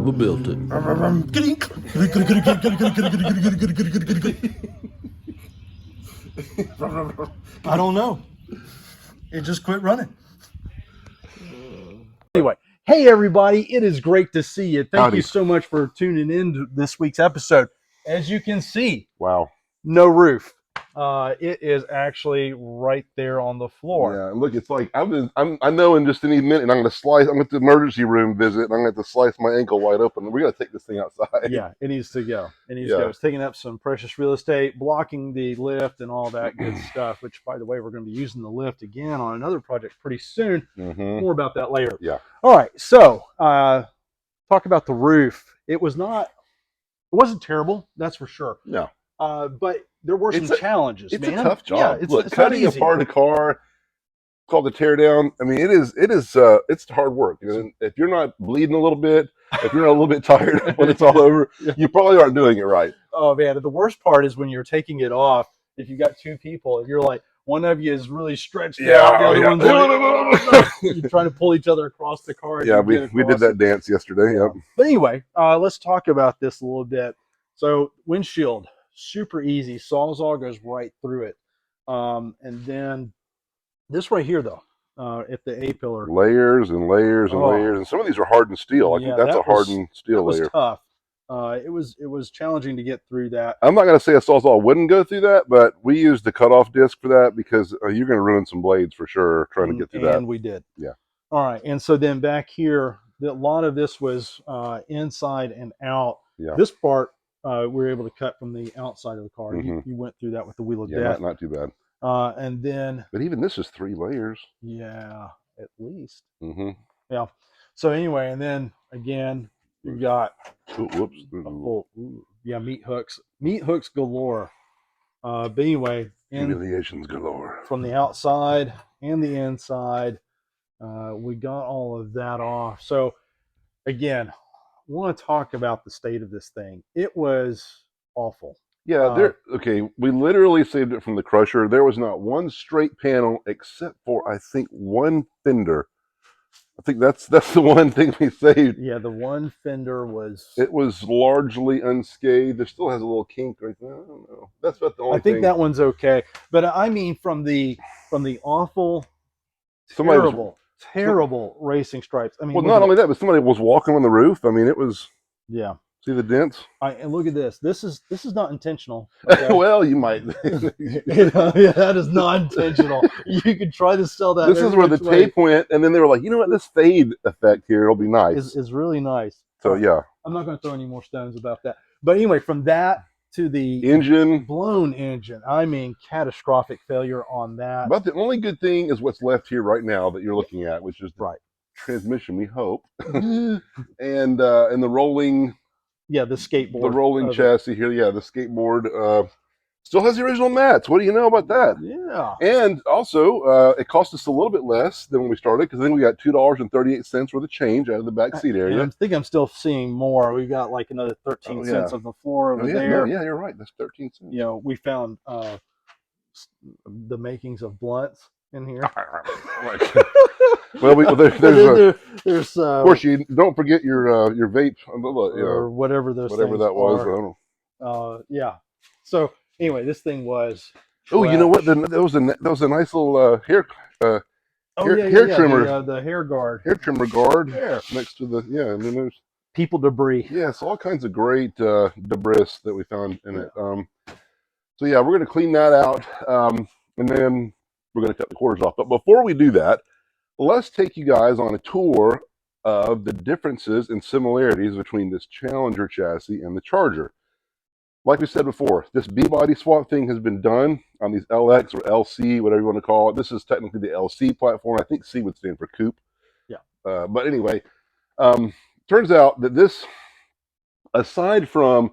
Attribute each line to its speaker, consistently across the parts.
Speaker 1: Unbolted.
Speaker 2: I don't know. It just quit running. Anyway, hey everybody, it is great to see you. Thank you so much for tuning in to this week's episode. As you can see,
Speaker 3: wow,
Speaker 2: no roof. It is actually right there on the floor.
Speaker 3: Yeah, look, it's like I know in just any minute I'm going to the emergency room visit, and I'm going to slice my ankle wide open. We're going to take this thing outside.
Speaker 2: Yeah, it needs to go. It needs to go. It's taking up some precious real estate, blocking the lift and all that good stuff, which, by the way, we're going to be using the lift again on another project pretty soon. More about that later.
Speaker 3: Yeah.
Speaker 2: All right, so talk about the roof. It wasn't terrible, that's for sure.
Speaker 3: No.
Speaker 2: But there were some challenges,
Speaker 3: it's
Speaker 2: man.
Speaker 3: a tough job.
Speaker 2: Yeah,
Speaker 3: Look, cutting apart a car called the tear down. I mean, it's hard work. You know, if you're not bleeding a little bit, if you're not a little bit tired when it's all over, you probably aren't doing it right.
Speaker 2: Oh man, the worst part is when you're taking it off. If you got two people, and you're like, one of you is really stretched out, the other one's like, you're trying to pull each other across the car.
Speaker 3: Yeah, we did that dance yesterday. Yep.
Speaker 2: But anyway, let's talk about this a little bit. So windshield, super easy. Sawzall goes right through it. And then this right here, though, at the A-pillar.
Speaker 3: Layers and layers and layers. And some of these are hardened steel. I think that's a hardened steel layer.
Speaker 2: That was tough. It was challenging to get through that.
Speaker 3: I'm not going to say a Sawzall wouldn't go through that, but we used the cutoff disc for that because you're going to ruin some blades for sure trying to get through that.
Speaker 2: And we did.
Speaker 3: Yeah.
Speaker 2: All right. And so then back here, a lot of this was inside and out.
Speaker 3: Yeah.
Speaker 2: This part, we were able to cut from the outside of the car. You went through that with the wheel of death.
Speaker 3: Not too bad.
Speaker 2: And then,
Speaker 3: but even this is 3 layers.
Speaker 2: Yeah, at least. Yeah. So anyway, and then again, you got meat hooks galore. But anyway,
Speaker 3: humiliations galore
Speaker 2: from the outside and the inside. We got all of that off. So again, I want to talk about the state of this thing. It was awful.
Speaker 3: Yeah, we literally saved it from the crusher. There was not one straight panel except for, I think, one fender. I think that's the one thing we saved.
Speaker 2: Yeah, the one fender was...
Speaker 3: It was largely unscathed. There still has a little kink right there. I don't know. That's about the only thing.
Speaker 2: I think that one's okay. But I mean from the awful, terrible racing stripes. I mean,
Speaker 3: well, not only that, but somebody was walking on the roof. I mean, it was...
Speaker 2: Yeah.
Speaker 3: See the dents?
Speaker 2: And look at this. This is not intentional. Okay?
Speaker 3: Well, you might.
Speaker 2: Yeah, that is not intentional. You could try to sell that.
Speaker 3: This is where the tape went, and then they were like, you know what? This fade effect here, it'll be nice.
Speaker 2: Is really nice.
Speaker 3: So yeah.
Speaker 2: I'm not going to throw any more stones about that. But anyway, from that to the
Speaker 3: engine,
Speaker 2: blown engine. I mean, catastrophic failure on that.
Speaker 3: But the only good thing is what's left here right now that you're looking at, which is the transmission, we hope, and the rolling.
Speaker 2: Yeah, the skateboard.
Speaker 3: The rolling chassis here. Yeah, the skateboard still has the original mats. What do you know about that?
Speaker 2: Yeah.
Speaker 3: And also, it cost us a little bit less than when we started because then we got $2.38 worth of change out of the back seat area.
Speaker 2: I think I'm still seeing more. We got like another 13 cents on the floor over there.
Speaker 3: Yeah, you're right. That's 13 cents.
Speaker 2: You know, we found the makings of blunts in here.
Speaker 3: Well, there's of course you don't forget your vape
Speaker 2: or whatever that was. Yeah. So anyway, this thing was.
Speaker 3: Oh, you know what? That was a nice little hair trimmer.
Speaker 2: The hair guard.
Speaker 3: Hair trimmer guard next to the and then there's
Speaker 2: people debris.
Speaker 3: Yes, all kinds of great debris that we found in it. So yeah, we're gonna clean that out, and then we're gonna cut the quarters off. But before we do that, let's take you guys on a tour of the differences and similarities between this Challenger chassis and the Charger. Like we said before, this B-body swap thing has been done on these LX or LC, whatever you want to call it. This is technically the LC platform. I think C would stand for coupe.
Speaker 2: Yeah.
Speaker 3: But anyway, turns out that this, aside from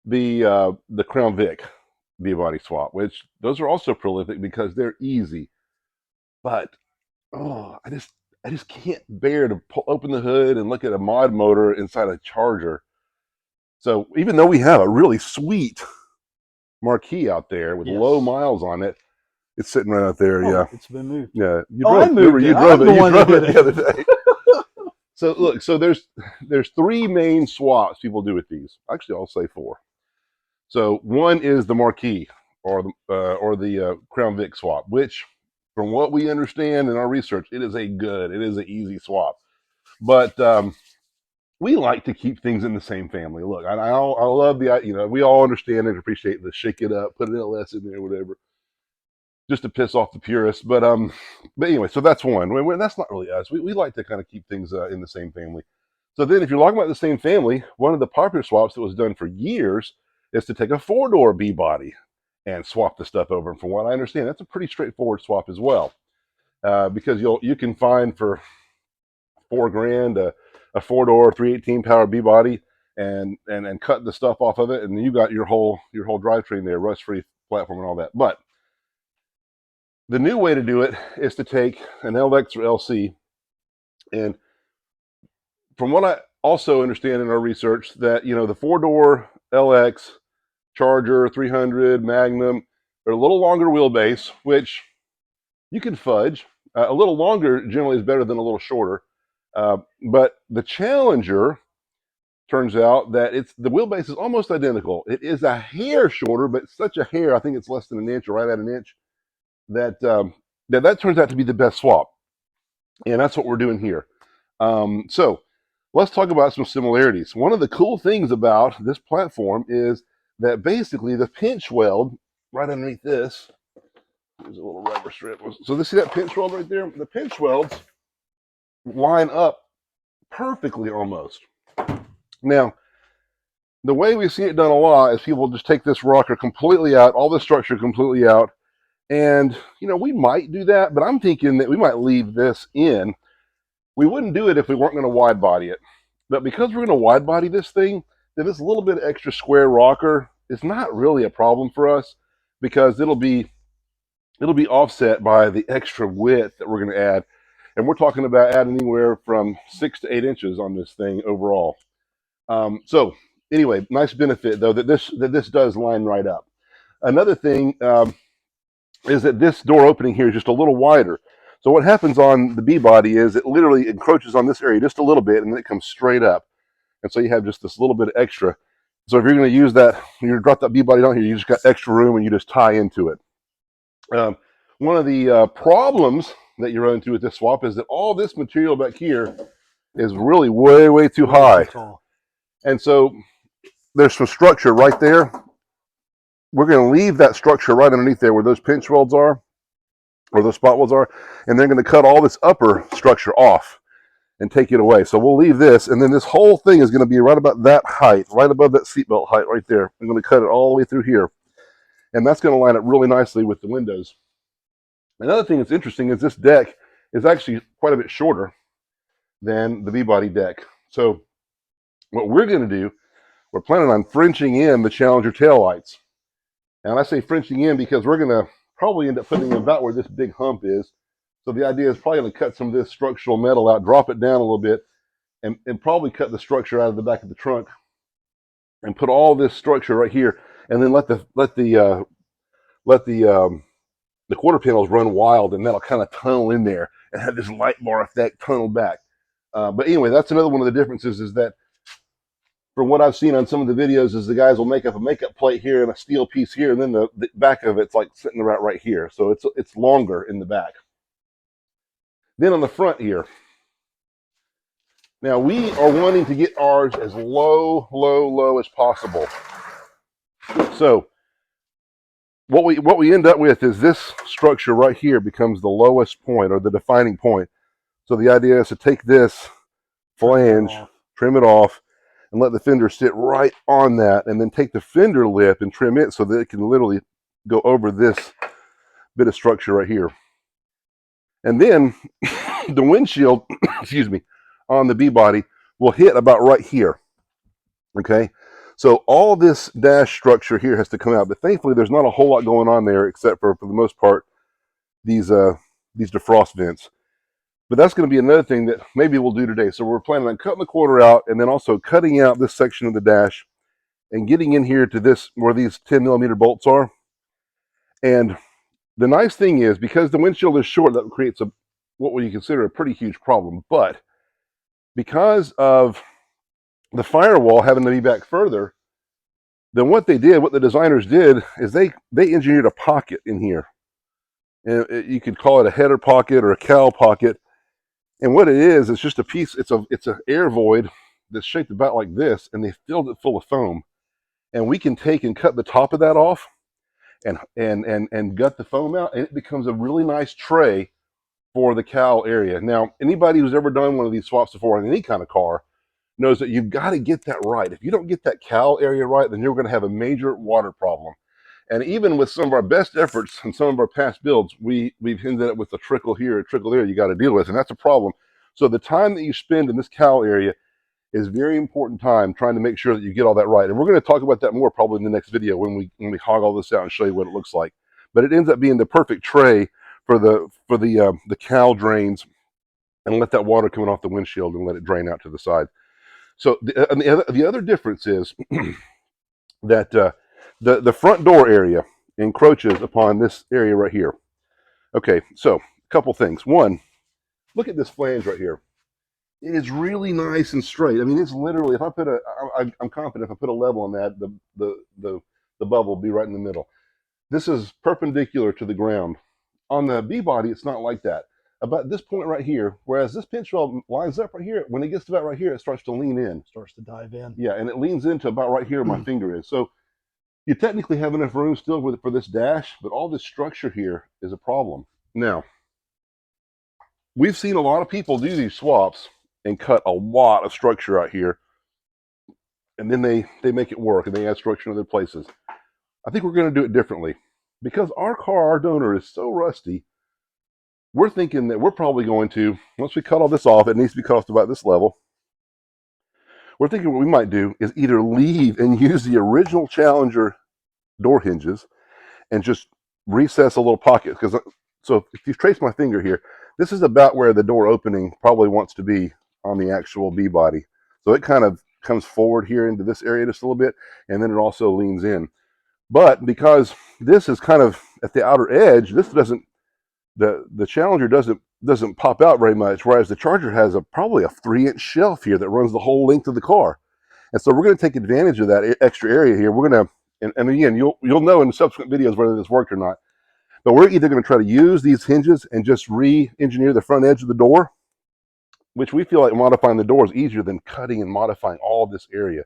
Speaker 3: the Crown Vic B-body swap, which those are also prolific because they're easy, but I just can't bear to open the hood and look at a mod motor inside a Charger. So even though we have a really sweet marquee out there with low miles on it, it's sitting right out there. Yeah,
Speaker 2: it's been moved.
Speaker 3: Yeah,
Speaker 2: I moved it.
Speaker 3: You drove it. You drove it the other day. So look, so there's three main swaps people do with these. Actually, I'll say four. So one is the marquee or the Crown Vic swap, which, from what we understand in our research, it is an easy swap. But we like to keep things in the same family. Look, I love the, we all understand and appreciate the shake it up, put an LS in there, whatever, just to piss off the purists. But anyway, so that's one. That's not really us. We like to kind of keep things in the same family. So then, if you're talking about the same family, one of the popular swaps that was done for years is to take a four-door B body and swap the stuff over. And from what I understand, that's a pretty straightforward swap as well, because you can find for $4,000 a four-door 318 power B body and cut the stuff off of it, and you got your whole drivetrain there, rust-free platform and all that. But the new way to do it is to take an LX or LC, and from what I also understand in our research, that the four-door LX, Charger, 300, Magnum, they're a little longer wheelbase, which you can fudge. A little longer generally is better than a little shorter. But the Challenger turns out that the wheelbase is almost identical. It is a hair shorter, but such a hair, I think it's less than an inch or right at an inch, that turns out to be the best swap. And that's what we're doing here. So let's talk about some similarities. One of the cool things about this platform is that basically the pinch weld right underneath this, there's a little rubber strip. So see that pinch weld right there? The pinch welds line up perfectly almost. Now, the way we see it done a lot is people just take this rocker completely out, all the structure completely out, and we might do that, but I'm thinking that we might leave this in. We wouldn't do it if we weren't going to wide body it, but because we're going to wide body this thing, then this little bit of extra square rocker is not really a problem for us, because it'll be offset by the extra width that we're going to add, and we're talking about adding anywhere from 6 to 8 inches on this thing overall. So anyway, nice benefit though that this does line right up. Another thing is that this door opening here is just a little wider. So what happens on the B body is it literally encroaches on this area just a little bit, and then it comes straight up. And so you have just this little bit of extra. So if you're going to use that, you're going to drop that B body down here, you just got extra room and you just tie into it. One of the problems that you run into with this swap is that all this material back here is really way too high.
Speaker 2: Too tall.
Speaker 3: And so there's some structure right there. We're going to leave that structure right underneath there where those pinch welds are, or those spot welds are, and they're going to cut all this upper structure off and take it away. So we'll leave this, and then this whole thing is going to be right about that height, right above that seatbelt height right there. I'm going to cut it all the way through here, and that's going to line up really nicely with the windows. Another thing that's interesting is this deck is actually quite a bit shorter than the B-body deck. So what we're going to do, we're planning on Frenching in the Challenger taillights. And I say Frenching in because we're going to probably end up putting them about where this big hump is. So the idea is probably going to cut some of this structural metal out, drop it down a little bit, and probably cut the structure out of the back of the trunk and put all this structure right here, and then let the quarter panels run wild, and that'll kind of tunnel in there and have this light bar effect tunnel back. But anyway, that's another one of the differences, is that from what I've seen on some of the videos, is the guys will make up a makeup plate here and a steel piece here, and then the back of it's like sitting right here. So it's longer in the back. Then on the front here, now we are wanting to get ours as low as possible. So what we end up with is this structure right here becomes the lowest point, or the defining point. So the idea is to take this flange, trim it off, and let the fender sit right on that, and then take the fender lip and trim it so that it can literally go over this bit of structure right here. And then the windshield, excuse me, on the B body will hit about right here. Okay, so all this dash structure here has to come out, but thankfully there's not a whole lot going on there, except for the most part, these defrost vents. But that's going to be another thing that maybe we'll do today. So we're planning on cutting the quarter out, and then also cutting out this section of the dash and getting in here to this, where these 10mm bolts are. And the nice thing is, because the windshield is short, that creates what would you consider a pretty huge problem. But because of the firewall having to be back further, then what the designers did is they engineered a pocket in here. And you could call it a header pocket or a cowl pocket. And what it is, it's just a piece, it's an air void that's shaped about like this, and they filled it full of foam. And we can take and cut the top of that off and gut the foam out, and it becomes a really nice tray for the cowl area. Now, anybody who's ever done one of these swaps before on any kind of car knows that you've got to get that right. If you don't get that cowl area right, then you're going to have a major water problem. And even with some of our best efforts and some of our past builds, we've ended up with a trickle here, a trickle there you got to deal with, and that's a problem. So the time that you spend in this cowl area is very important time trying to make sure that you get all that right. And we're going to talk about that more probably in the next video when we hog all this out and show you what it looks like. But it ends up being the perfect tray for the cowl drains, and let that water coming off the windshield and let it drain out to the side. So the other difference is that the front door area encroaches upon this area right here. Okay, so a couple things. One, look at this flange right here. It is really nice and straight. I mean, it's literally, if I put I'm confident if I put a level on that, the bubble will be right in the middle. This is perpendicular to the ground. On the B body, it's not like that. About this point right here, whereas this pinch weld lines up right here, when it gets to about right here, it starts to lean in.
Speaker 2: Starts to dive in.
Speaker 3: Yeah, and it leans into about right here where my finger is. So you technically have enough room still for this dash, but all this structure here is a problem. Now, we've seen a lot of people do these swaps and cut a lot of structure out here, and then they make it work and they add structure in other places. I think we're going to do it differently. Because our donor is so rusty, we're thinking that we're probably going to, once we cut all this off, it needs to be cut off to about this level. We're thinking what we might do is either leave and use the original Challenger door hinges and just recess a little pocket. So if you trace my finger here, this is about where the door opening probably wants to be on the actual B body. So it kind of comes forward here into this area just a little bit, and then it also leans in. But because this is kind of at the outer edge, this doesn't, the Challenger doesn't pop out very much, whereas the Charger has probably a 3-inch shelf here that runs the whole length of the car. And so we're going to take advantage of that extra area here. We're going to, and again, you'll know in subsequent videos whether this worked or not. But we're either going to try to use these hinges and just re-engineer the front edge of the door, which we feel like modifying the door is easier than cutting and modifying all this area,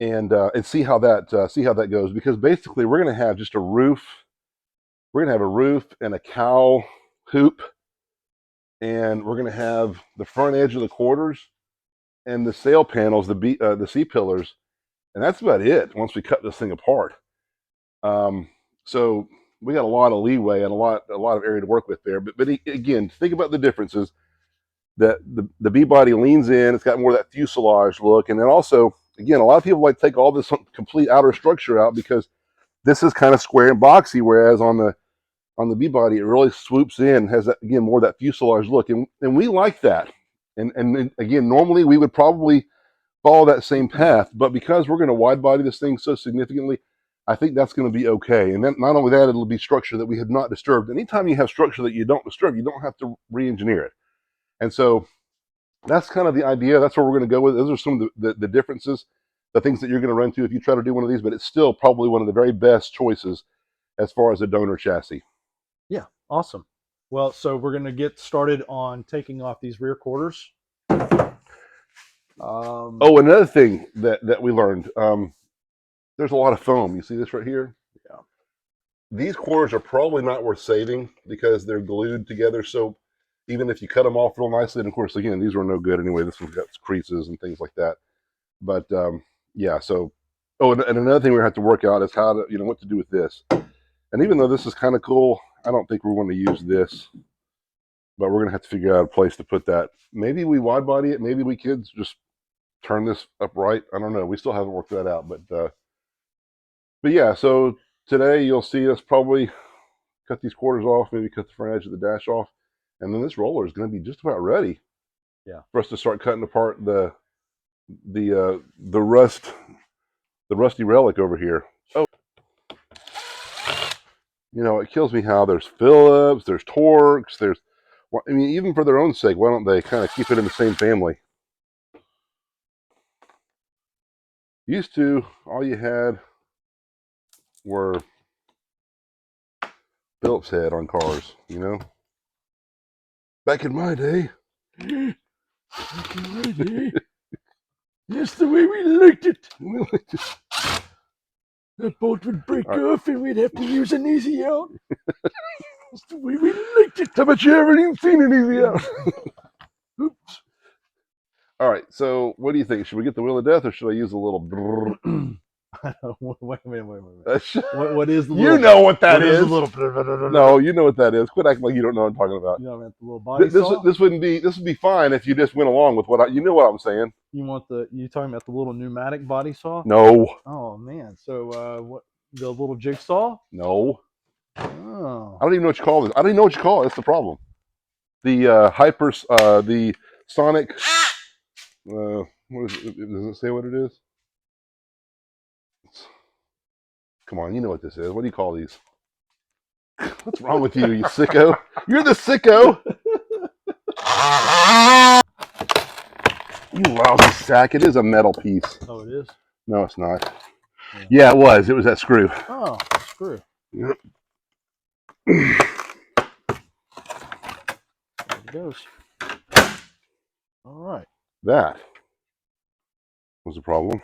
Speaker 3: and see how that goes. Because basically, we're going to have just a roof. We're going to have a roof and a cowl hoop, and we're going to have the front edge of the quarters and the sail panels, the C pillars, and that's about it. Once we cut this thing apart, so we got a lot of leeway and a lot of area to work with there. But again, think about the differences. That the B body leans in; it's got more of that fuselage look, and then also, again, a lot of people like to take all this complete outer structure out because this is kind of square and boxy, whereas on the B body, it really swoops in, has that, again, more of that fuselage look, and we like that. And again, normally we would probably follow that same path, but because we're going to wide body this thing so significantly, I think that's going to be okay. And then not only that, it'll be structure that we have not disturbed. Anytime you have structure that you don't disturb, you don't have to re-engineer it. And so that's kind of the idea. That's where we're going to go with. Those are some of the differences, the things that you're going to run into if you try to do one of these, but it's still probably one of the very best choices as far as a donor chassis.
Speaker 2: Yeah, awesome. Well, so we're going to get started on taking off these rear quarters.
Speaker 3: Oh, another thing that we learned, there's a lot of foam. You see this right here?
Speaker 2: Yeah.
Speaker 3: These quarters are probably not worth saving because they're glued together. So even if you cut them off real nicely, and of course, again, these were no good anyway. This one's got creases and things like that. But yeah, so, oh, and another thing we have to work out is how to, what to do with this. And even though this is kind of cool, I don't think we're going to use this, but we're going to have to figure out a place to put that. Maybe we wide body it. Maybe we kids just turn this upright. I don't know. We still haven't worked that out, but yeah, so today you'll see us probably cut these quarters off, maybe cut the front edge of the dash off, and then this roller is going to be just about ready.
Speaker 2: Yeah.
Speaker 3: For us to start cutting apart the rusty relic over here. Oh, it kills me how there's Phillips, there's Torx, I mean, even for their own sake, why don't they kind of keep it in the same family? Used to, all you had were Phillips head on cars, you know? Back in my day.
Speaker 2: That's the way we liked it. That bolt would break off and we'd have to use an easy out. That's the way we liked it.
Speaker 3: I bet you haven't even seen an easy out. Oops. All right, so what do you think? Should we get the wheel of death or should I use a little
Speaker 2: Wait a minute. What is the little?
Speaker 3: You know what that
Speaker 2: what is
Speaker 3: is.
Speaker 2: the little?
Speaker 3: No, you know what that is. Quit acting like you don't know what I'm talking about.
Speaker 2: You know, the little body
Speaker 3: This
Speaker 2: saw.
Speaker 3: this would be fine if you just went along with what you know what I'm saying.
Speaker 2: You talking about the little pneumatic body saw?
Speaker 3: No.
Speaker 2: Oh man, so what? The little jigsaw?
Speaker 3: No.
Speaker 2: Oh.
Speaker 3: I don't even know what you call this. I don't even know what you call it. That's the problem. The the Sonic. What is it? Does it say what it is? Come on, you know what this is. What do you call these? What's wrong with you, you sicko? You're the sicko. You lousy sack. It is a metal piece.
Speaker 2: Oh, it is?
Speaker 3: No, it's not. Yeah, it was. It was that screw.
Speaker 2: Oh, screw.
Speaker 3: Yep.
Speaker 2: There it goes. All right.
Speaker 3: That was the problem.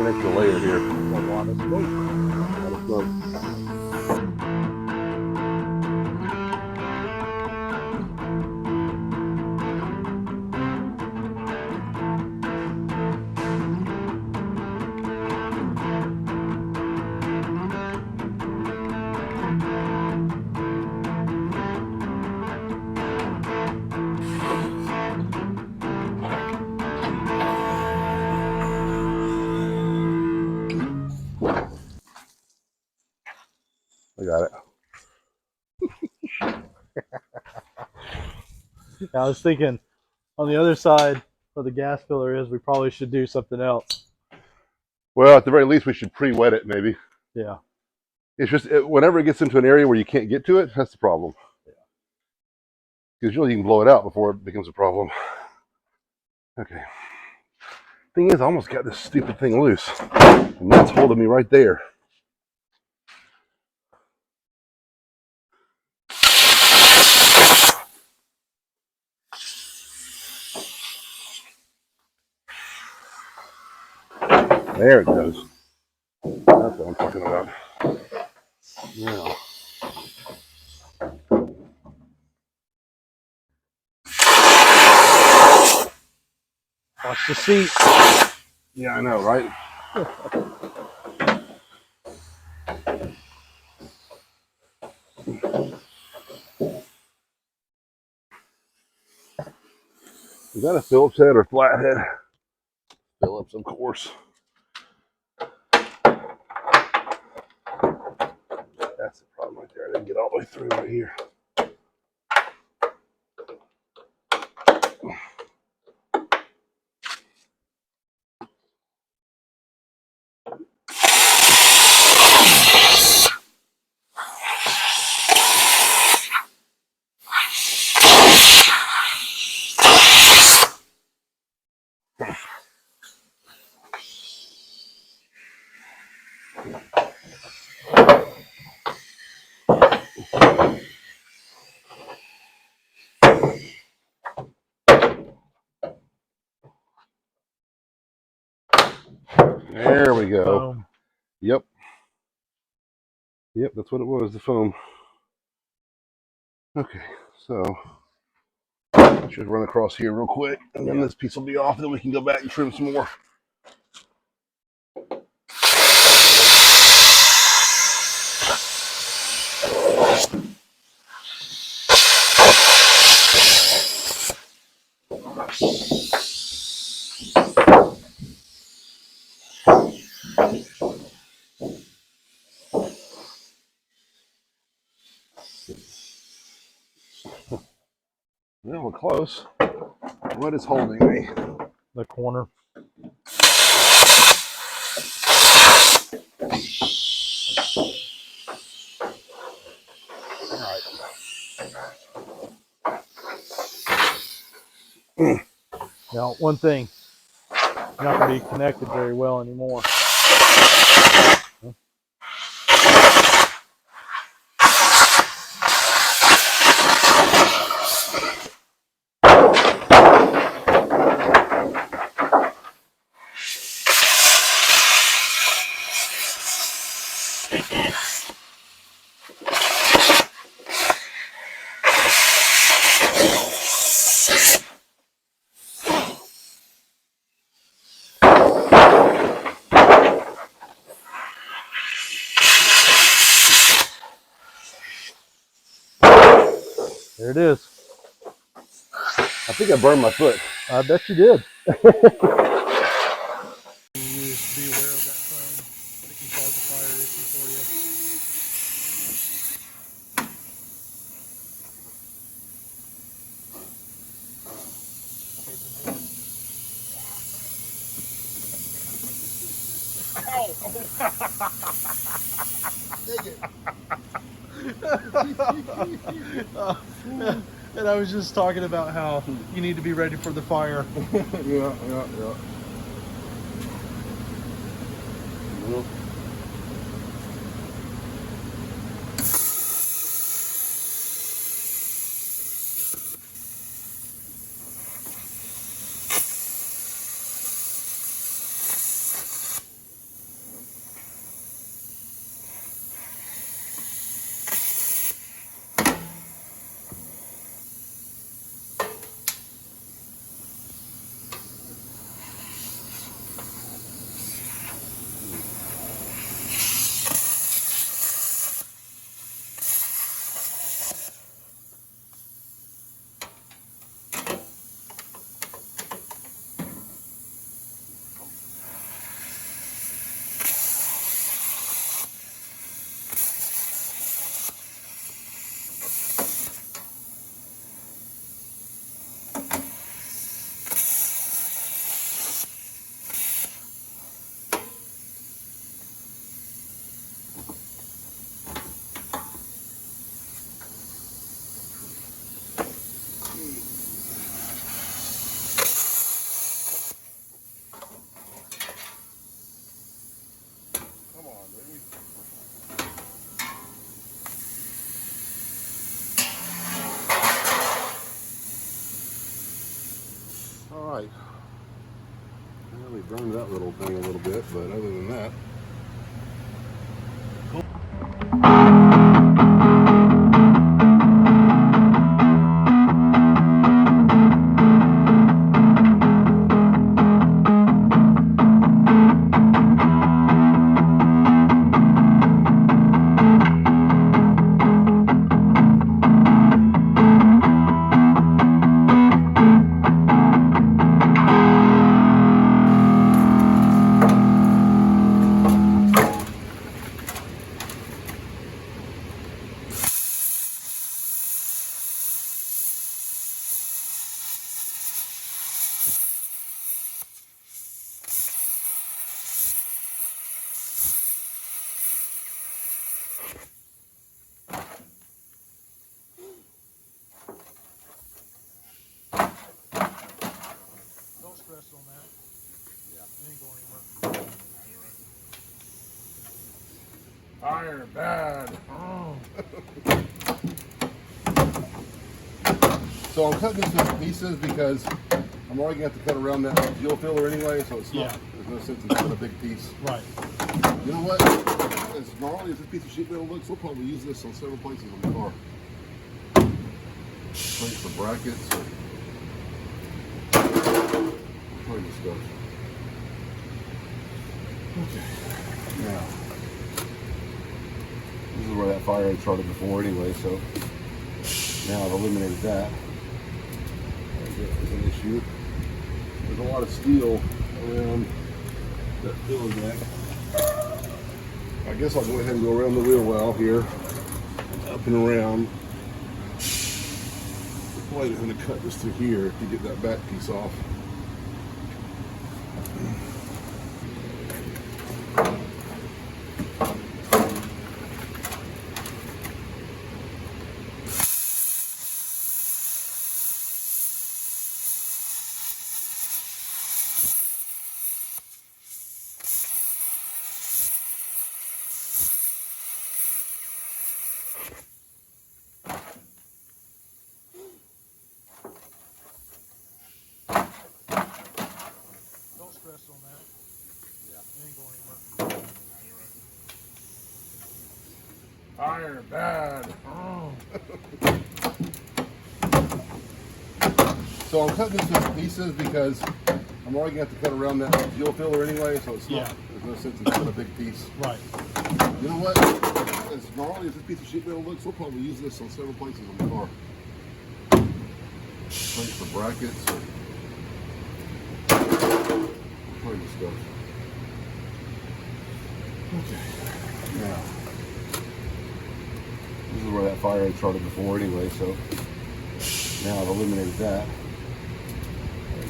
Speaker 3: Next layer here.
Speaker 2: A lot of smoke.
Speaker 3: A lot of smoke. I got it.
Speaker 2: I was thinking on the other side where the gas filler is, we probably should do something else.
Speaker 3: Well, at the very least, we should pre-wet it, maybe.
Speaker 2: Yeah.
Speaker 3: It's just whenever it gets into an area where you can't get to it, that's the problem. Because usually you can blow it out before it becomes a problem. Okay. Thing is, I almost got this stupid thing loose, and that's holding me right there. There it goes. That's what I'm talking about. Yeah.
Speaker 2: Watch the seat.
Speaker 3: Yeah, I know, right? Is that a Phillips head or flathead? Phillips, of course. That's the problem right there. I didn't get all the way through right here. There we go.
Speaker 2: Boom.
Speaker 3: Yep. Yep, that's what it was, the foam. Okay, so just run across here real quick, and then this piece will be off, and then we can go back and trim some more. Well, we're close. What is holding me?
Speaker 2: The corner. Now, one thing, not going to be connected very well anymore. There it is.
Speaker 3: I think I burned my foot.
Speaker 2: I bet you did. Be aware of that foam. It can cause a fire issue for you. And I was just talking about how you need to be ready for the fire.
Speaker 3: Yeah. All right. Well, we burned that little thing a little bit, but other than that.
Speaker 2: Don't stress on that. Yeah. It ain't going anywhere.
Speaker 3: Fire bad.
Speaker 2: Oh.
Speaker 3: So I'm cutting this into pieces because I'm already gonna have to cut around that fuel filler anyway, so it's not, there's no sense in cutting a big piece.
Speaker 2: Right.
Speaker 3: You know what? As gnarly as this piece of sheet metal looks, we'll probably use this on several places on the car. Plates for brackets or all kinds of stuff. Okay. Now, this is where that fire had started before anyway, so now I've eliminated that. That's an issue. There's a lot of steel around that filler deck. I guess I'll go ahead and go around the wheel well here, up and around. Probably going to cut this through here to get that back piece off. Fire, bad.
Speaker 2: Oh.
Speaker 3: So I'm cutting this into pieces because I'm already going to have to cut around that fuel filler anyway, so it's not, there's no sense in having a big piece.
Speaker 2: Right.
Speaker 3: You know what? As gnarly as this piece of sheet metal looks, we'll probably use this on several places on the car. Place for brackets. All kinds of stuff. Okay. Now, this is where that fire had started before anyway, so now I've eliminated that.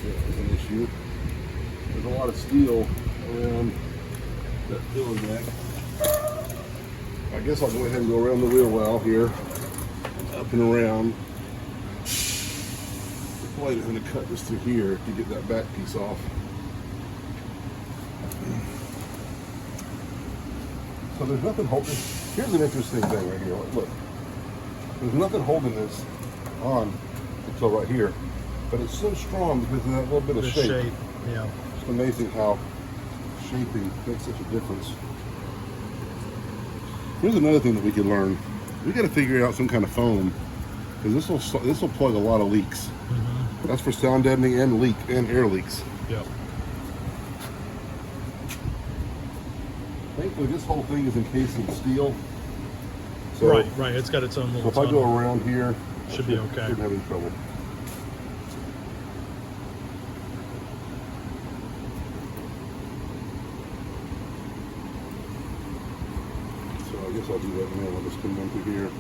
Speaker 3: There's an issue. There's a lot of steel around that filler neck. I guess I'll go ahead and go around the wheel well here, up and around. The blade is going to cut this through here to get that back piece off. So there's nothing holding. Here's an interesting thing right here. Look, there's nothing holding this on until right here, but it's so strong because of that little bit of shape.
Speaker 2: Yeah.
Speaker 3: It's amazing how shaping makes such a difference. Here's another thing that we can learn. We got to figure out some kind of foam, because this will plug a lot of leaks.
Speaker 2: Mm-hmm.
Speaker 3: That's for sound deadening and air leaks.
Speaker 2: Yep.
Speaker 3: Thankfully, this whole thing is encased in steel. So,
Speaker 2: Right. It's got its own little.
Speaker 3: So if I go around here,
Speaker 2: should be okay.
Speaker 3: Shouldn't have any trouble. So I guess I'll do that now. I'll just come down through here.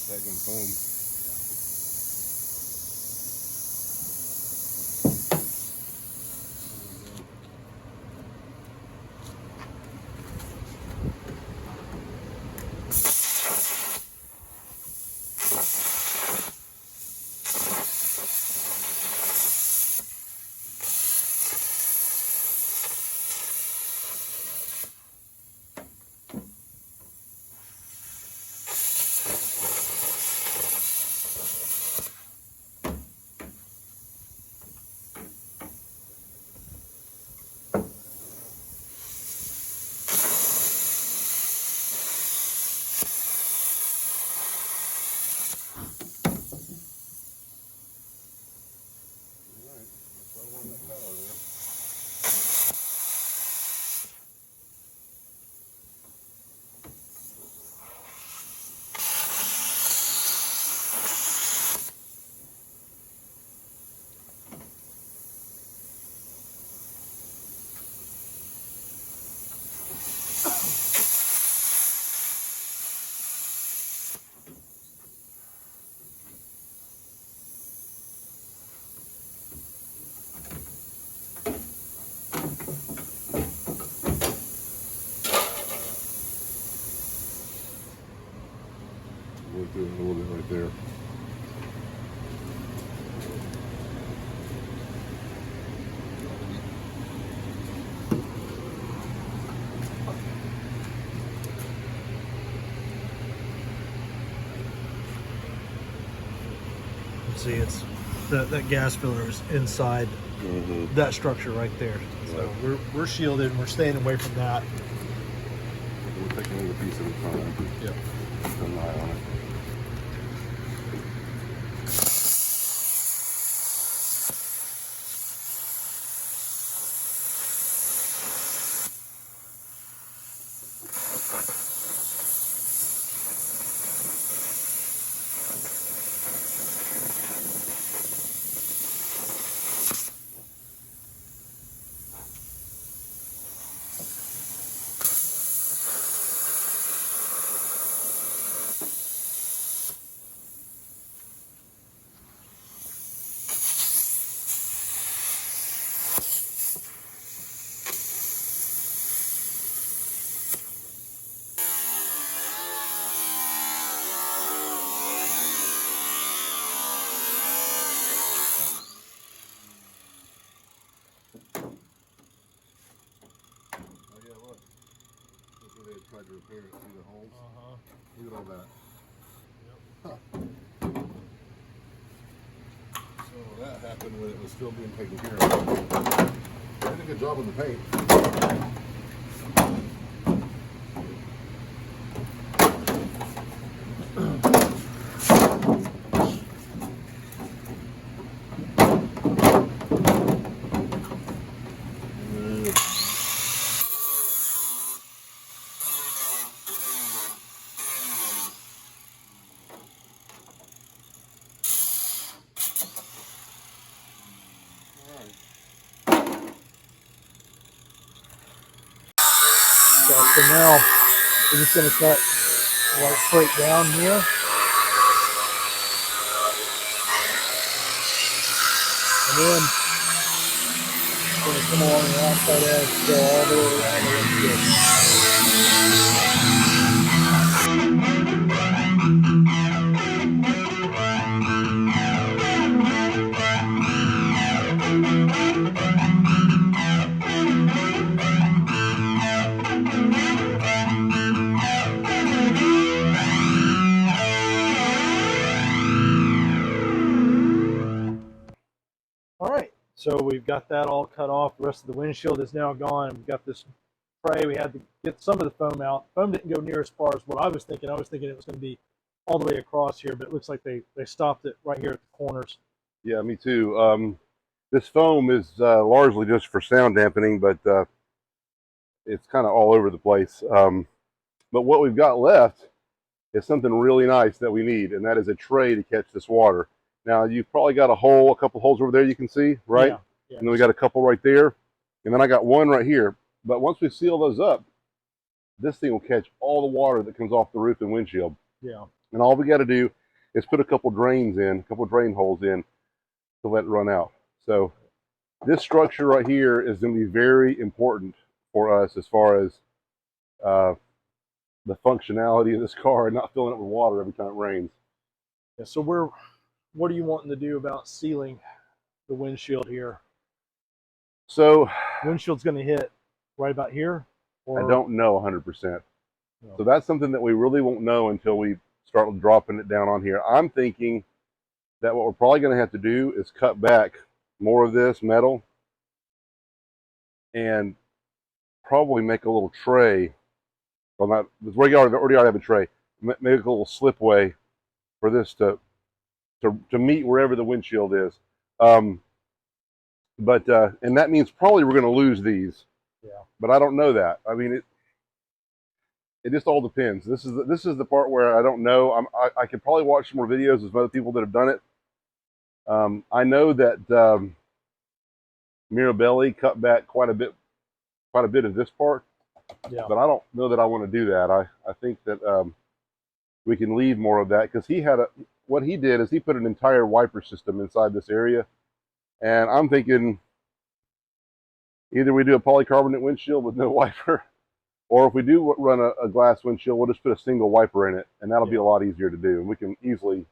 Speaker 3: Stagnant foam. Went through a little bit right there.
Speaker 2: See, it's that gas filler is inside that structure right there. So we're shielded and we're staying away from that.
Speaker 3: We're taking another piece at a time.
Speaker 2: Yeah.
Speaker 3: Keep an eye on it. they had tried to repair it through the holes. Look at all that.
Speaker 2: Yep.
Speaker 3: Huh. So that happened when it was still being taken care of. They did a good job with the paint.
Speaker 2: So now we're just going to cut right straight down here. And then we're going to come along the outside edge, go all the way around the All right, so we've got that all cut off. The rest of the windshield is now gone. We've got this tray. We had to get some of the foam out. Foam didn't go near as far as what I was thinking. I was thinking it was going to be all the way across here, but it looks like they stopped it right here at the corners.
Speaker 3: Yeah, me too. This foam is largely just for sound dampening, but it's kind of all over the place. But what we've got left is something really nice that we need, and that is a tray to catch this water. Now, you've probably got a couple holes over there you can see, right?
Speaker 2: Yeah, yeah.
Speaker 3: And then we got a couple right there, and then I got one right here. But once we seal those up, this thing will catch all the water that comes off the roof and windshield.
Speaker 2: Yeah.
Speaker 3: And all we got to do is put a couple drains in, a couple drain holes in to let it run out. So this structure right here is going to be very important for us as far as the functionality of this car and not filling it with water every time it rains.
Speaker 2: Yeah. So what are you wanting to do about sealing the windshield here?
Speaker 3: So
Speaker 2: Windshield's going to hit right about here? Or?
Speaker 3: I don't know 100%.
Speaker 2: No.
Speaker 3: So that's something that we really won't know until we start dropping it down on here. I'm thinking that what we're probably going to have to do is cut back more of this metal and probably make a little tray. Well, not, we already have a tray. Make a little slipway for this to meet wherever the windshield is. And that means probably we're going to lose these.
Speaker 2: Yeah.
Speaker 3: But I don't know that. I mean, it just all depends. This is the part where I don't know. I could probably watch some more videos of other people that have done it. I know that Mirabelli cut back quite a bit of this part.
Speaker 2: Yeah.
Speaker 3: But I don't know that I want to do that. I think that we can leave more of that because what he did is he put an entire wiper system inside this area, and I'm thinking either we do a polycarbonate windshield with no wiper, or if we do run a glass windshield, we'll just put a single wiper in it, and that'll be a lot easier to do. And we can easily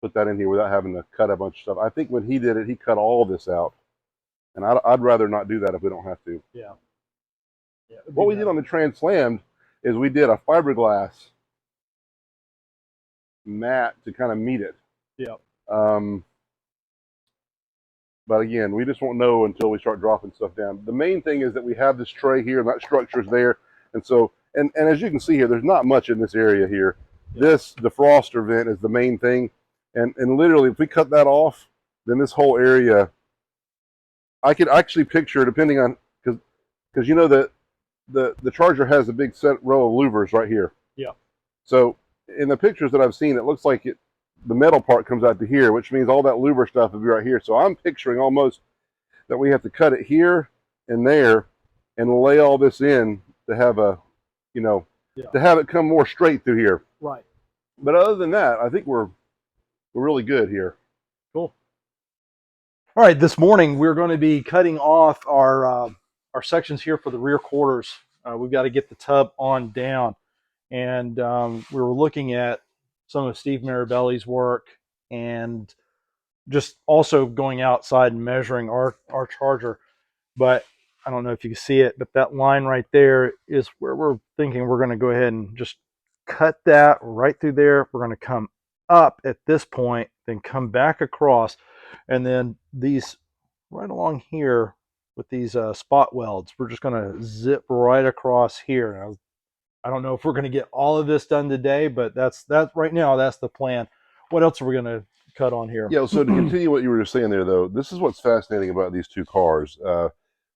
Speaker 3: put that in here without having to cut a bunch of stuff. I think when he did it, he cut all this out, and I'd rather not do that if we don't have to.
Speaker 2: Yeah. Yeah.
Speaker 3: What we did on the Trans Slam is we did a fiberglass mat to kind of meet it.
Speaker 2: Yeah.
Speaker 3: But again, we just won't know until we start dropping stuff down. The main thing is that we have this tray here, and that structure's there. And so, and as you can see here, there's not much in this area here. Yeah. This defroster vent is the main thing. And literally, if we cut that off, then this whole area, I could actually picture, depending on, because you know that the Charger has a big set row of louvers right here.
Speaker 2: Yeah.
Speaker 3: So in the pictures that I've seen, it looks like the metal part comes out to here, which means all that louver stuff will be right here. So I'm picturing almost that we have to cut it here and there and lay all this in to have to have it come more straight through here.
Speaker 2: Right.
Speaker 3: But other than that, I think we're really good here.
Speaker 2: Cool. All right, this morning we're going to be cutting off our sections here for the rear quarters. We've got to get the tub on down. And we were looking at some of Steve Mirabelli's work and just also going outside and measuring our Charger. But I don't know if you can see it, but that line right there is where we're thinking we're going to go ahead and just cut that right through there. We're going to come up at this point, then come back across, and then these right along here with these spot welds, we're just going to zip right across here. Now, I don't know if we're going to get all of this done today, but that's right now. That's the plan. What else are we going to cut on here?
Speaker 3: Yeah, so to continue what you were just saying there, though, this is what's fascinating about these two cars.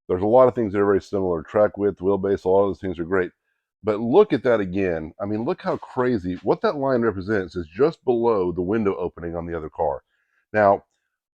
Speaker 3: There's a lot of things that are very similar. Track width, wheelbase, a lot of those things are great. But look at that again. I mean, look how crazy. What that line represents is just below the window opening on the other car. Now,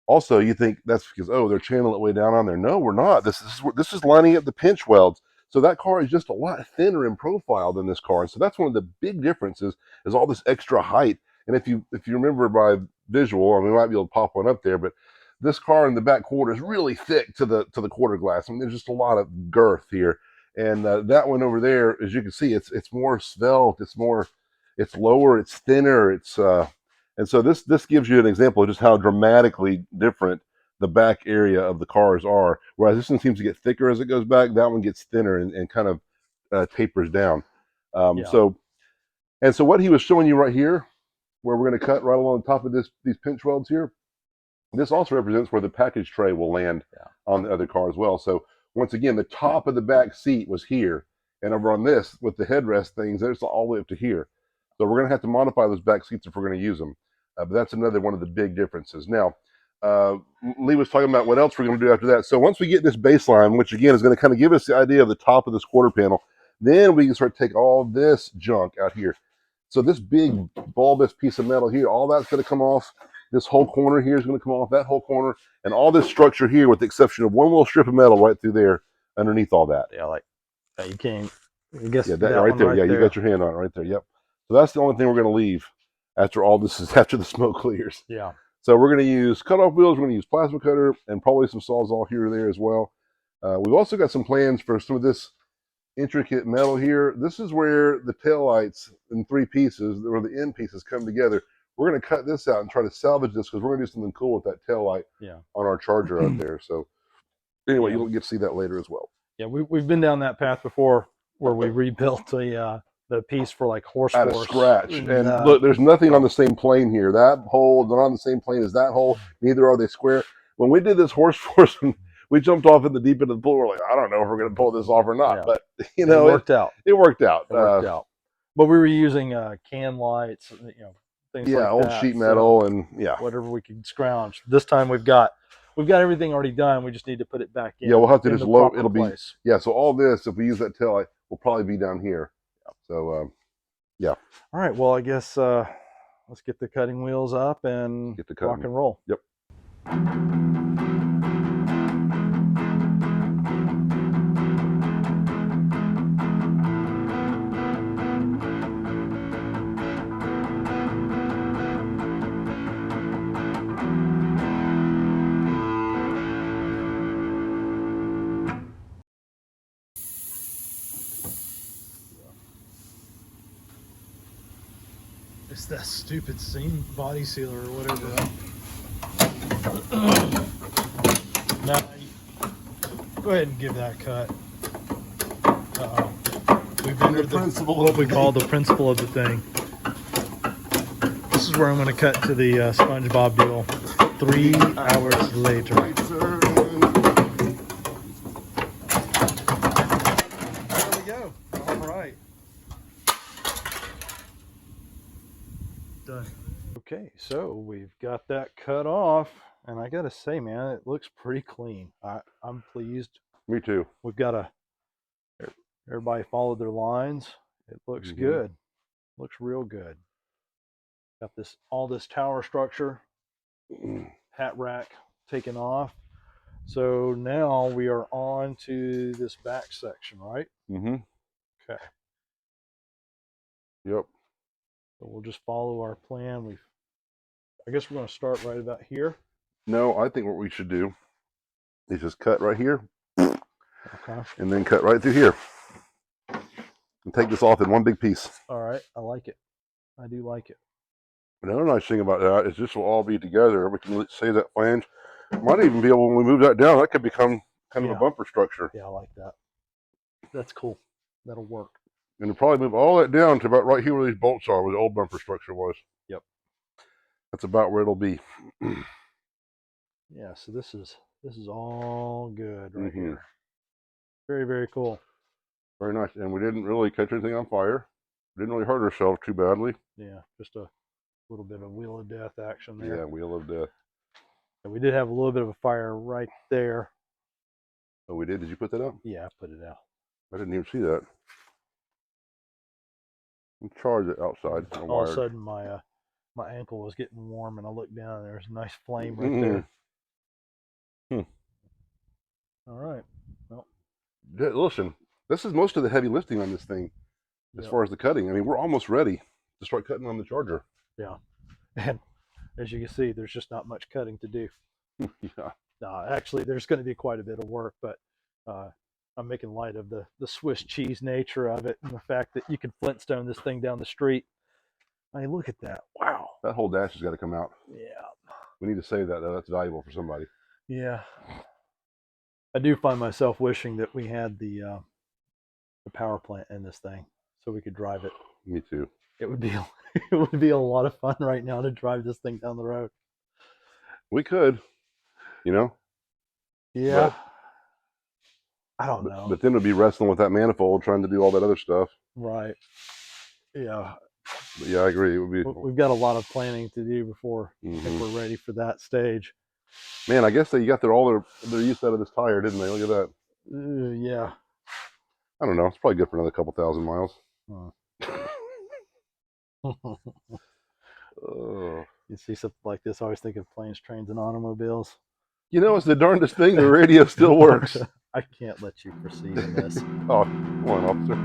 Speaker 3: also, you think that's because, oh, they're channeling it way down on there. No, we're not. This is lining up the pinch welds. So that car is just a lot thinner in profile than this car. And so that's one of the big differences is all this extra height. And if you remember by visual, I mean, we might be able to pop one up there, but this car in the back quarter is really thick to the quarter glass. I mean, there's just a lot of girth here. And that one over there, as you can see, it's more svelte. It's lower. It's thinner. And so this gives you an example of just how dramatically different the back area of the cars are. Whereas this one seems to get thicker as it goes back, that one gets thinner and kind of tapers down.
Speaker 2: Yeah.
Speaker 3: So what he was showing you right here, where we're going to cut right along the top of these pinch welds here, this also represents where the package tray will land on the other car as well. So once again, the top of the back seat was here, and over on this with the headrest things, there's all the way up to here. So we're going to have to modify those back seats if we're going to use them. But that's another one of the big differences. Now, Lee was talking about what else we're going to do after that. So once we get this baseline, which again is going to kind of give us the idea of the top of this quarter panel, then we can start to take all this junk out here. So this big bulbous piece of metal here, all that's going to come off. This whole corner here is going to come off, that whole corner, and all this structure here, with the exception of one little strip of metal right through there underneath all that.
Speaker 2: Yeah, like you can't. I guess
Speaker 3: that right there. Yeah, you got your hand on it right there. Yep. So that's the only thing we're going to leave after all this is after the smoke clears.
Speaker 2: Yeah.
Speaker 3: So we're going to use cutoff wheels. We're going to use plasma cutter and probably some Sawzall here or there as well. We've also got some plans for some of this intricate metal here. This is where the taillights in three pieces, where the end pieces come together. We're going to cut this out and try to salvage this because we're going to do something cool with that taillight on our Charger out there. So anyway, you'll get to see that later as well.
Speaker 2: Yeah, we've been down that path before where we rebuilt the piece for like horse
Speaker 3: out
Speaker 2: force.
Speaker 3: of scratch. And look, there's nothing on the same plane here. That hole is not on the same plane as that hole. Neither are they square. When we did this horse force, we jumped off in the deep end of the pool. We're like, I don't know if we're going to pull this off or not. But you know,
Speaker 2: it worked out.
Speaker 3: It worked out.
Speaker 2: It worked out. But we were using can lights, things like that.
Speaker 3: Old sheet metal and
Speaker 2: whatever we could scrounge. This time we've got everything already done. We just need to put it back in.
Speaker 3: Yeah, we'll have to just load. It'll
Speaker 2: place.
Speaker 3: be so all this, if we use that taillight, will probably be down here. So yeah.
Speaker 2: All right. Well, I guess let's get the cutting wheels up and
Speaker 3: get the cutting.
Speaker 2: Rock and roll.
Speaker 3: Yep.
Speaker 2: It's that stupid seam body sealer or whatever. Now, go ahead and give that cut. We've entered what we call the principle of the thing. This is where I'm going to cut to the SpongeBob deal 3 hours later. There we go. All right. Done. Okay, so we've got that cut off, and I gotta say, man, it looks pretty clean. I'm pleased.
Speaker 3: Me too.
Speaker 2: We've got everybody followed their lines. It looks good. Looks real good. Got all this tower structure, hat rack taken off. So now we are on to this back section, right? Okay.
Speaker 3: Yep.
Speaker 2: So we'll just follow our plan. I guess we're going to start right about here.
Speaker 3: No, I think what we should do is just cut right here.
Speaker 2: Okay.
Speaker 3: And then cut right through here. And take this off in one big piece.
Speaker 2: All right. I like it. I do like it.
Speaker 3: Another nice thing about that is this will all be together. We can save that flange. Might even be able, when we move that down, that could become kind of a
Speaker 2: Yeah.
Speaker 3: bumper structure.
Speaker 2: Yeah, I like that. That's cool. That'll work.
Speaker 3: And we'll probably move all that down to about right here where these bolts are, where the old bumper structure was.
Speaker 2: Yep.
Speaker 3: That's about where it'll be.
Speaker 2: Yeah, so this is all good right
Speaker 3: Mm-hmm.
Speaker 2: here. Very, very cool.
Speaker 3: Very nice. And we didn't really catch anything on fire. Didn't really hurt ourselves too badly.
Speaker 2: Yeah, just a little bit of wheel of death action there.
Speaker 3: Yeah, wheel of death.
Speaker 2: And we did have a little bit of a fire right there.
Speaker 3: Oh, we did? Did you put that out?
Speaker 2: Yeah, I put it out.
Speaker 3: I didn't even see that. Charge it outside.
Speaker 2: All of a sudden, my ankle was getting warm, and I looked down, and there's a nice flame right there. All right. Well,
Speaker 3: listen, this is most of the heavy lifting on this thing as far as the cutting. I mean, we're almost ready to start cutting on the Charger.
Speaker 2: Yeah. And as you can see, there's just not much cutting to do.
Speaker 3: Yeah.
Speaker 2: Actually, there's going to be quite a bit of work, but I'm making light of the Swiss cheese nature of it and the fact that you can Flintstone this thing down the street. I mean, look at that. Wow.
Speaker 3: That whole dash has got to come out.
Speaker 2: Yeah.
Speaker 3: We need to save that, though. That's valuable for somebody.
Speaker 2: Yeah. I do find myself wishing that we had the power plant in this thing so we could drive it.
Speaker 3: Me too.
Speaker 2: It would be it would be a lot of fun right now to drive this thing down the road.
Speaker 3: We could, you know.
Speaker 2: Yeah. I don't know.
Speaker 3: But then we'd be wrestling with that manifold, trying to do all that other stuff.
Speaker 2: Right. Yeah.
Speaker 3: But yeah, I agree. It would be.
Speaker 2: We've got a lot of planning to do before I think we're ready for that stage.
Speaker 3: Man, I guess they got all their use out of this tire, didn't they? Look at that.
Speaker 2: Yeah.
Speaker 3: I don't know. It's probably good for another couple thousand miles.
Speaker 2: You see something like this, I always think of planes, trains, and automobiles.
Speaker 3: You know, it's the darndest thing. The radio still works.
Speaker 2: I can't let you proceed in this.
Speaker 3: Oh, come on, officer.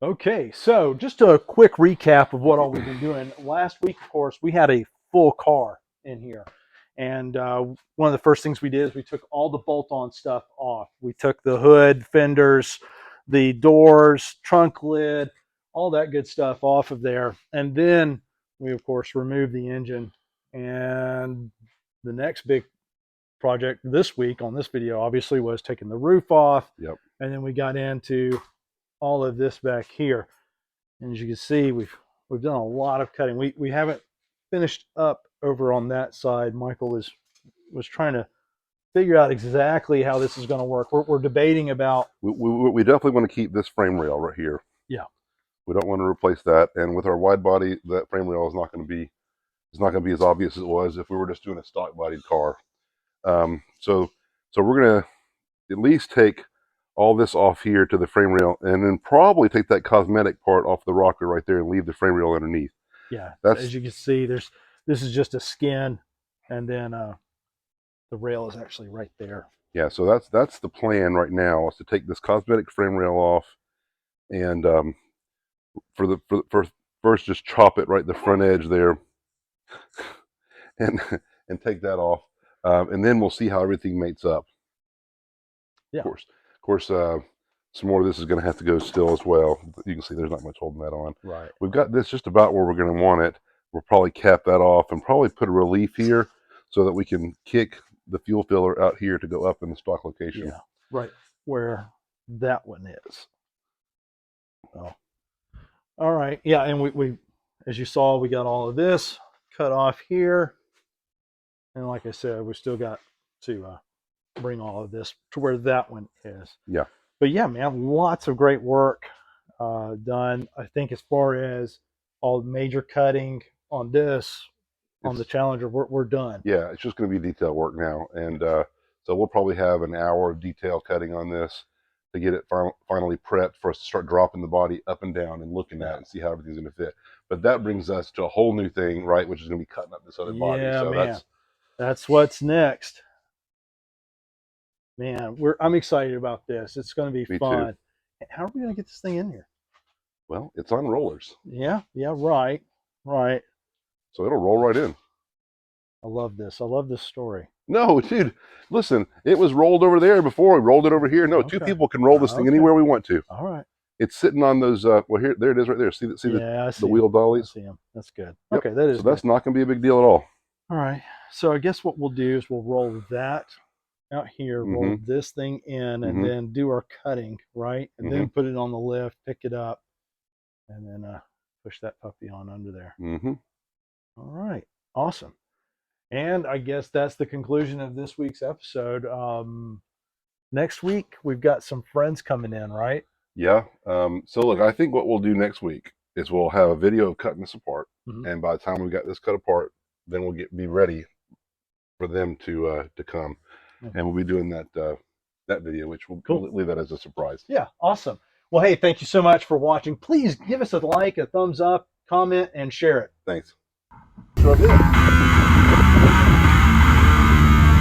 Speaker 2: Okay, so just a quick recap of what all we've been doing. Last week, of course, we had a full car in here. And one of the first things we did is we took all the bolt-on stuff off. We took the hood, fenders, the doors, trunk lid, all that good stuff off of there. And then we, of course, removed the engine. And the next big project this week on this video, obviously, was taking the roof off.
Speaker 3: Yep.
Speaker 2: And then we got into all of this back here. And as you can see, we've done a lot of cutting. We haven't finished up over on that side. Michael was trying to figure out exactly how this is going to work. We're debating about.
Speaker 3: We definitely want to keep this frame rail right here. Yeah. We don't want to replace that. And with our wide body, that frame rail is not going to be as obvious as it was if we were just doing a stock bodied car. So we're going to at least take all this off here to the frame rail, and then probably take that cosmetic part off the rocker right there and leave the frame rail underneath.
Speaker 2: Yeah, as you can see, this is just a skin, and then the rail is actually right there.
Speaker 3: Yeah, so that's the plan right now, is to take this cosmetic frame rail off, and for first just chop it right the front edge there, and take that off, and then we'll see how everything mates up. Yeah. Of course, some more of this is going to have to go still as well. You can see there's not much holding that on.
Speaker 2: Right.
Speaker 3: We've got this just about where we're going to want it. We'll probably cap that off and probably put a relief here so that we can kick the fuel filler out here to go up in the stock location.
Speaker 2: Yeah, right where that one is. Oh. All right. Yeah, and we as you saw, we got all of this cut off here. And like I said, we still got to bring all of this to where that one is. Yeah. But yeah, man, lots of great work done. I think as far as all the major cutting on this, on the Challenger, we're done.
Speaker 3: Yeah, it's just going to be detail work now. And so we'll probably have an hour of detail cutting on this to get it finally prepped for us to start dropping the body up and down and looking at it and see how everything's going to fit. But that brings us to a whole new thing, right, which is going to be cutting up this other body. So
Speaker 2: man. That's what's next. Man, I'm excited about this. It's going to be fun. Too. How are we going to get this thing in here?
Speaker 3: Well, it's on rollers.
Speaker 2: Yeah, right.
Speaker 3: So it'll roll right in.
Speaker 2: I love this. I love this story.
Speaker 3: No, dude, listen, it was rolled over there before we rolled it over here. No, two
Speaker 2: Okay.
Speaker 3: people can roll this thing
Speaker 2: Okay.
Speaker 3: anywhere we want to.
Speaker 2: All right.
Speaker 3: It's sitting on those. Well, here, there it is, right there. See
Speaker 2: Yeah, I
Speaker 3: the
Speaker 2: see him.
Speaker 3: wheel
Speaker 2: I
Speaker 3: dollies.
Speaker 2: see him. That's good.
Speaker 3: Yep.
Speaker 2: Okay, that
Speaker 3: So
Speaker 2: is good.
Speaker 3: that's not going to be a big deal at all.
Speaker 2: All right. So I guess what we'll do is we'll roll that out here,
Speaker 3: Mm-hmm.
Speaker 2: roll this thing in, and
Speaker 3: Mm-hmm.
Speaker 2: then do our cutting, right? And
Speaker 3: Mm-hmm.
Speaker 2: then put it on the lift, pick it up, and then push that puppy on under there.
Speaker 3: Mm-hmm.
Speaker 2: All right. Awesome. And I guess that's the conclusion of this week's episode. Next week, we've got some friends coming in, right?
Speaker 3: Yeah. So look, I think what we'll do next week is we'll have a video of cutting this apart,
Speaker 2: Mhm.
Speaker 3: and by the time we got this cut apart, then we'll be ready for them to come,
Speaker 2: Mhm.
Speaker 3: and we'll be doing that video, which
Speaker 2: Cool.
Speaker 3: we'll leave that as a surprise.
Speaker 2: Yeah, awesome. Well, hey, thank you so much for watching. Please give us a like, a thumbs up, comment, and share it.
Speaker 3: Thanks. Sure did.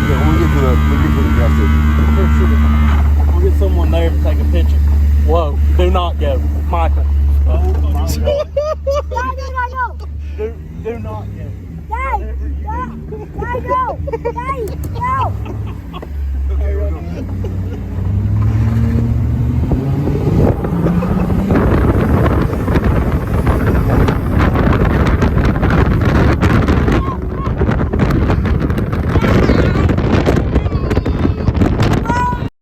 Speaker 3: Yeah, when we get to the gas station.
Speaker 1: We'll get someone there to take a picture. Whoa, do not go. Michael. Oh my God.
Speaker 4: No.
Speaker 1: Do not go.
Speaker 4: Dad, no. Dad, no. Dad, no.
Speaker 3: Okay, we're going.